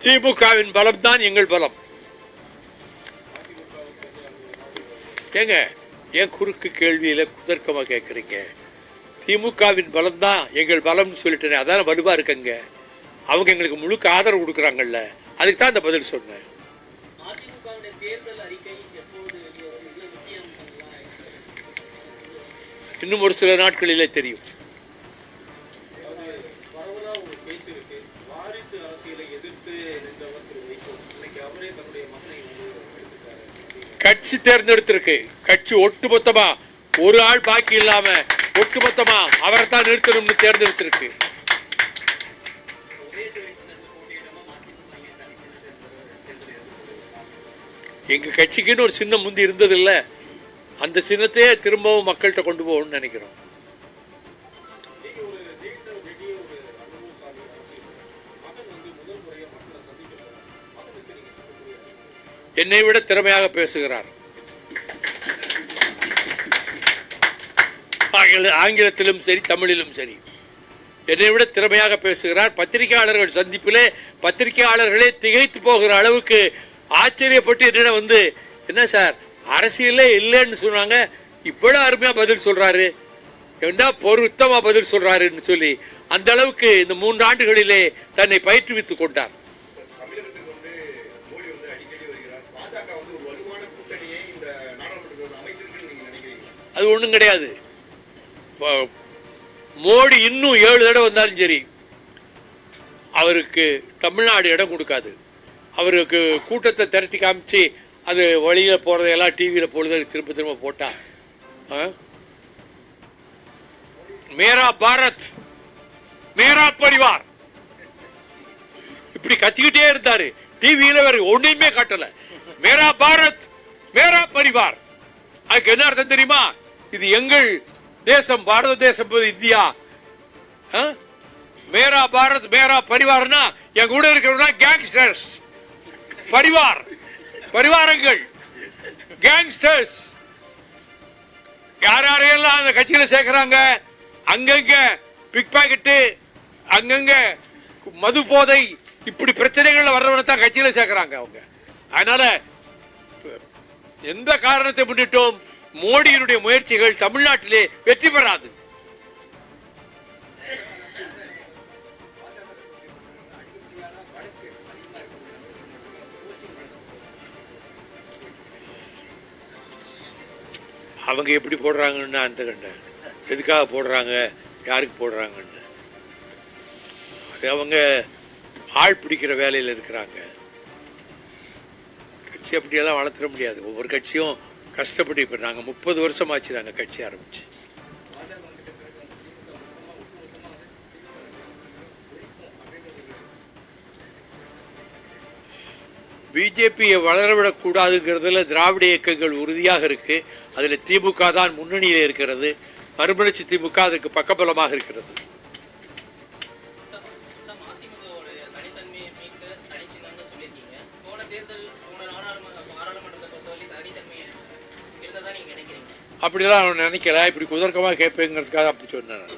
திமுகவின் பலம் தான் எங்கள் பலம். ஏங்க ஏன் குறுக்கு கேள்வியில குதர்க்கமா கேட்குறீங்க? திமுகவின் பலம் தான் எங்கள் பலம்னு சொல்லிட்டேன். அதான வலுவா இருக்குங்க. அவங்க எங்களுக்கு முழுக்க ஆதரவு கொடுக்குறாங்கல்ல, அதுக்கு தான் அந்த பதில் சொன்னேன். இன்னும் ஒரு சில நாட்களிலே தெரியும். கட்சி தேர்ந்தெடுத்திருக்கு. கட்சி ஒட்டுமொத்தமா ஒரு ஆள் பாக்கி இல்லாம ஒட்டுமொத்தமா அவரை தான் நிறுத்தணும்னு தேர்ந்தெடுத்திருக்கு. எங்க கட்சிக்குன்னு ஒரு சின்னம் முந்தி இருந்தது இல்ல, அந்த சின்னத்தையே திரும்பவும் மக்கள்கிட்ட கொண்டு போகணும்னு நினைக்கிறோம். என்னை விட திறமையாக பேசுகிறார். ஆங்கிலத்திலும் சரி தமிழிலும் சரி என்னை விட திறமையாக பேசுகிறார். பத்திரிகையாளர்கள் சந்திப்பிலே பத்திரிகையாளர்களே திகைத்து போகிற அளவுக்கு ஆச்சரியப்பட்டு என்னிடம் வந்து, என்ன சார் அரசியலே இல்லைன்னு சொன்னாங்க, இப்படி அருமையா பதில் சொல்றாரு, என்ன பொருத்தமா பதில் சொல்றாருன்னு சொல்லி அந்த அளவுக்கு இந்த 3 ஆண்டுகளிலே தன்னை பயிற்றுவித்துக் கொண்டார். அது ஒன்றும் கிடையாது. மோடி இன்னும் 7 தடவை வந்தாலும் சரி அவருக்கு தமிழ்நாடு இடம் கொடுக்காது. அவருக்கு கூட்டத்தை திரட்டி காமிச்சு அது வழியில் போகிறதையெல்லாம் டிவியில் பொழுது திரும்ப திரும்ப போட்டா, மேரா பாரத் மேரா பரிவார் இப்படி கத்திக்கிட்டே இருந்தாரு. டிவியில் வேற ஒன்றையுமே காட்டல. மேரா பாரத் மேரா பரிவார், அதுக்கு என்ன அர்த்தம் தெரியுமா? இது எங்கள் தேசம், பாரத தேசம், இந்தியா. மேரா பாரத் மேரா பரிவார்னா என் கூட இருக்கிறவங்க கேங்ஸ்டர்ஸ், பரிவார் பரிவாரங்கள், கேங்ஸ்டர்ஸ். யார் யாரையெல்லாம் அந்த கட்சியில சேர்க்கிறாங்க, அங்கங்க பிக் பாக்கெட்டு, அங்கங்க மது போதை, இப்படி பிரச்சனைகள்ல வர்றவனை தான் கட்சியில சேர்க்கிறாங்க அவங்க. அதனால எந்த காரணத்தை முன்னிட்டும் மோடியினுடைய முயற்சிகள் தமிழ்நாட்டிலே வெற்றி பெறாது. அவங்க எப்படி போடுறாங்கன்னு அந்த கண்டேன், எதுக்காக போடுறாங்க, யாருக்கு போடுறாங்கன்னு. அது அவங்க ஆள் பிடிக்கிற வேலையில் இருக்கிறாங்க. கட்சி அப்படியெல்லாம் வளர்த்துட முடியாது. ஒவ்வொரு கட்சியும் கஷ்டப்பட்டு, இப்போ நாங்கள் 30 வருஷம் ஆச்சு நாங்கள் கட்சி ஆரம்பிச்சு. பிஜேபியை வளரவிடக்கூடாதுங்கிறதுல திராவிட இயக்கங்கள் உறுதியாக இருக்கு. அதில் திமுக தான் முன்னணியில் இருக்கிறது. மறுமலர்ச்சி திமுக அதற்கு பக்கபலமாக இருக்கிறது. அப்படிலாம் நான் நினைக்கல. இப்படி குதர்க்கமாக கேட்பேங்கிறதுக்காக அப்படி சொன்னேன் நான்.